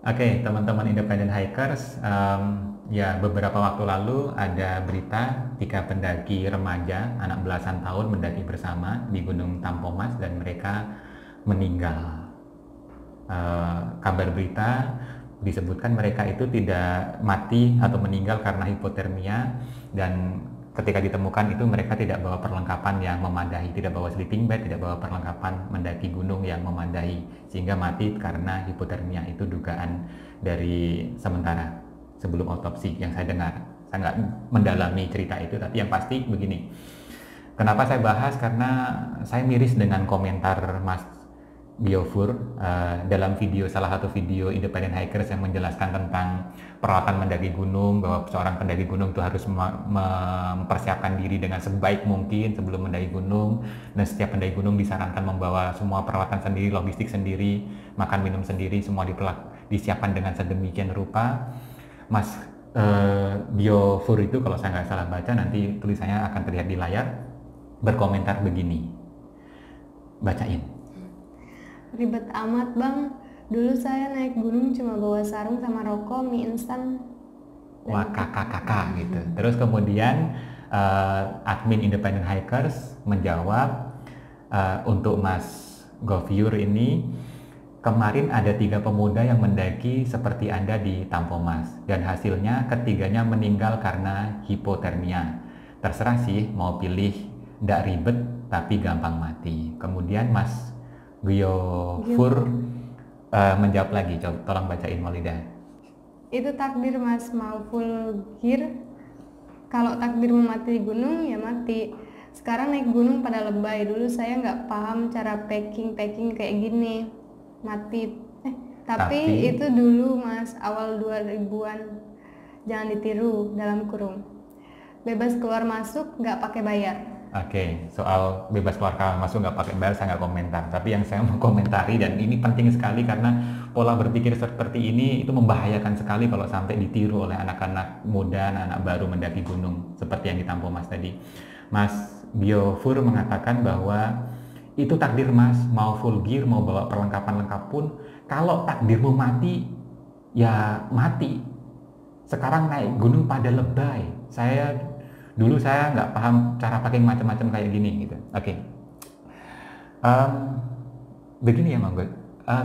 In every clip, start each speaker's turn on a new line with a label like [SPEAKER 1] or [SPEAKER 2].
[SPEAKER 1] Oke, teman-teman independent hikers, ya beberapa waktu lalu ada berita 3 pendaki remaja anak belasan tahun mendaki bersama di Gunung Tampomas dan mereka meninggal. Kabar berita disebutkan mereka itu tidak mati atau meninggal karena hipotermia, dan ketika ditemukan itu mereka tidak bawa perlengkapan yang memadai, tidak bawa sleeping bag, tidak bawa perlengkapan mendaki gunung yang memadai, sehingga mati karena hipotermia. Itu dugaan dari sementara sebelum otopsi yang saya dengar. Saya nggak mendalami cerita itu, tapi yang pasti begini. Kenapa saya bahas? Karena saya miris dengan komentar Mas Biofur dalam salah satu video independent hikers yang menjelaskan tentang peralatan mendaki gunung, bahwa seorang pendaki gunung itu harus mempersiapkan diri dengan sebaik mungkin sebelum mendaki gunung, dan setiap pendaki gunung disarankan membawa semua peralatan sendiri, logistik sendiri, makan minum sendiri, semua disiapkan dengan sedemikian rupa. Mas Biofur itu, kalau saya nggak salah baca, nanti tulisannya akan terlihat di layar, berkomentar begini, bacain.
[SPEAKER 2] Ribet amat bang, dulu saya naik gunung cuma bawa sarung sama rokok, mie instan.
[SPEAKER 1] Wah, kakak gitu. Terus kemudian admin independent hikers menjawab, untuk Mas Govyur ini, kemarin ada 3 pemuda yang mendaki seperti Anda di Tampomas, dan hasilnya ketiganya meninggal karena hipotermia. Terserah sih mau pilih ndak ribet tapi gampang mati. Kemudian Mas Gyofur menjawab lagi, coba tolong bacain Maulida.
[SPEAKER 2] Itu takdir mas, mau full gear. Kalau takdir mau mati di gunung ya mati. Sekarang naik gunung pada lebay. Dulu saya nggak paham cara packing kayak gini, mati. Tapi itu dulu mas, awal 2000-an. Jangan ditiru, dalam kurung. Bebas keluar masuk nggak pakai bayar.
[SPEAKER 1] Oke, soal bebas keluar masuk nggak pakai bayar saya nggak komentar. Tapi yang saya mau komentari, dan ini penting sekali karena pola berpikir seperti ini itu membahayakan sekali kalau sampai ditiru oleh anak-anak muda, anak-anak baru mendaki gunung seperti yang ditampung Mas tadi. Mas Biofur mengatakan bahwa itu takdir Mas, mau full gear, mau bawa perlengkapan lengkap pun, kalau takdirmu mati, ya mati. Sekarang naik gunung pada lebay. Dulu saya nggak paham cara pakai macam-macam kayak gini gitu. Oke. Begini ya Manggut.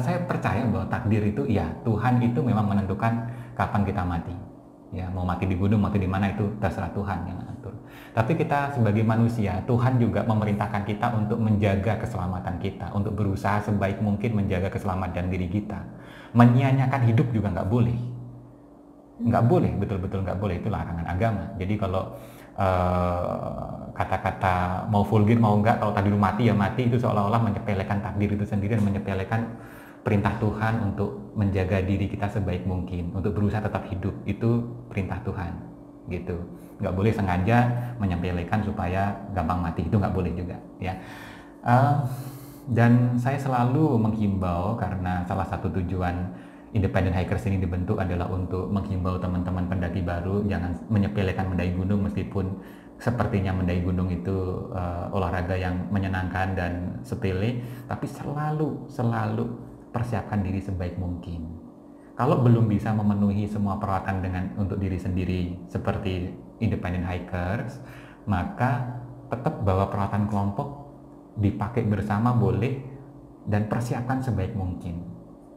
[SPEAKER 1] Saya percaya bahwa takdir itu, ya Tuhan itu memang menentukan kapan kita mati. Ya, mau mati di gunung, mati di mana itu terserah Tuhan yang atur. Tapi kita sebagai manusia, Tuhan juga memerintahkan kita untuk menjaga keselamatan kita, untuk berusaha sebaik mungkin menjaga keselamatan diri kita. Menyia-nyiakan hidup juga nggak boleh. Nggak boleh, betul-betul nggak boleh, itu larangan agama. Jadi kalau kata-kata mau full gear mau enggak, kalau takdir mati ya mati, itu seolah-olah menyepelekan takdir itu sendiri dan menyepelekan perintah Tuhan untuk menjaga diri kita sebaik mungkin, untuk berusaha tetap hidup. Itu perintah Tuhan gitu. Nggak boleh sengaja menyepelekan supaya gampang mati, itu nggak boleh juga ya. Dan saya selalu menghimbau, karena salah satu tujuan Independent Hikers ini dibentuk adalah untuk menghimbau teman-teman pendaki baru jangan menyepelekan mendaki gunung, meskipun sepertinya mendaki gunung itu olahraga yang menyenangkan dan sepele, tapi selalu persiapkan diri sebaik mungkin. Kalau belum bisa memenuhi semua peralatan untuk diri sendiri seperti Independent Hikers, maka tetap bawa peralatan kelompok, dipakai bersama boleh, dan persiapkan sebaik mungkin.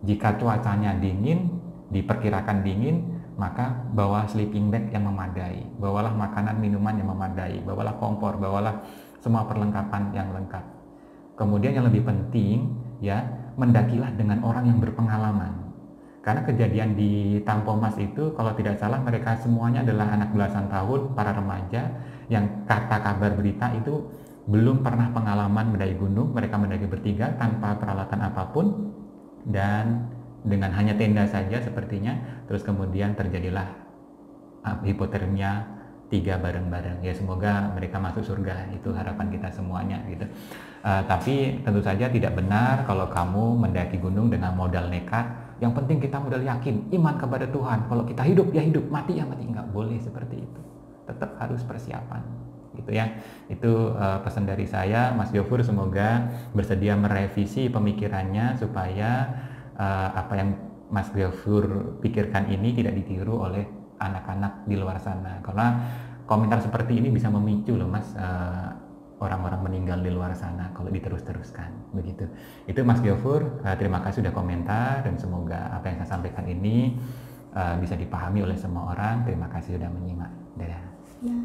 [SPEAKER 1] Jika cuacanya dingin, diperkirakan dingin, maka bawa sleeping bag yang memadai, bawalah makanan minuman yang memadai, bawalah kompor, bawalah semua perlengkapan yang lengkap. Kemudian yang lebih penting ya, mendakilah dengan orang yang berpengalaman. Karena kejadian di Tampomas itu, kalau tidak salah mereka semuanya adalah anak belasan tahun, para remaja yang kata kabar berita itu belum pernah pengalaman mendaki gunung. Mereka mendaki bertiga tanpa peralatan apapun dan dengan hanya tenda saja sepertinya. Terus kemudian terjadilah hipotermia 3 bareng-bareng. Ya semoga mereka masuk surga, itu harapan kita semuanya gitu. Tapi tentu saja tidak benar kalau kamu mendaki gunung dengan modal nekat. Yang penting kita modal yakin, iman kepada Tuhan. Kalau kita hidup ya hidup, mati ya mati. Nggak boleh seperti itu. Tetap harus persiapan gitu ya. Itu pesan dari saya, Mas Gyofur. Semoga bersedia merevisi pemikirannya supaya apa yang Mas Gafur pikirkan ini tidak ditiru oleh anak-anak di luar sana, karena komentar seperti ini bisa memicu loh Mas, orang-orang meninggal di luar sana kalau diterus-teruskan begitu. Itu Mas Gafur, terima kasih sudah komentar dan semoga apa yang saya sampaikan ini bisa dipahami oleh semua orang. Terima kasih sudah menyimak. Dadah.
[SPEAKER 2] Ya.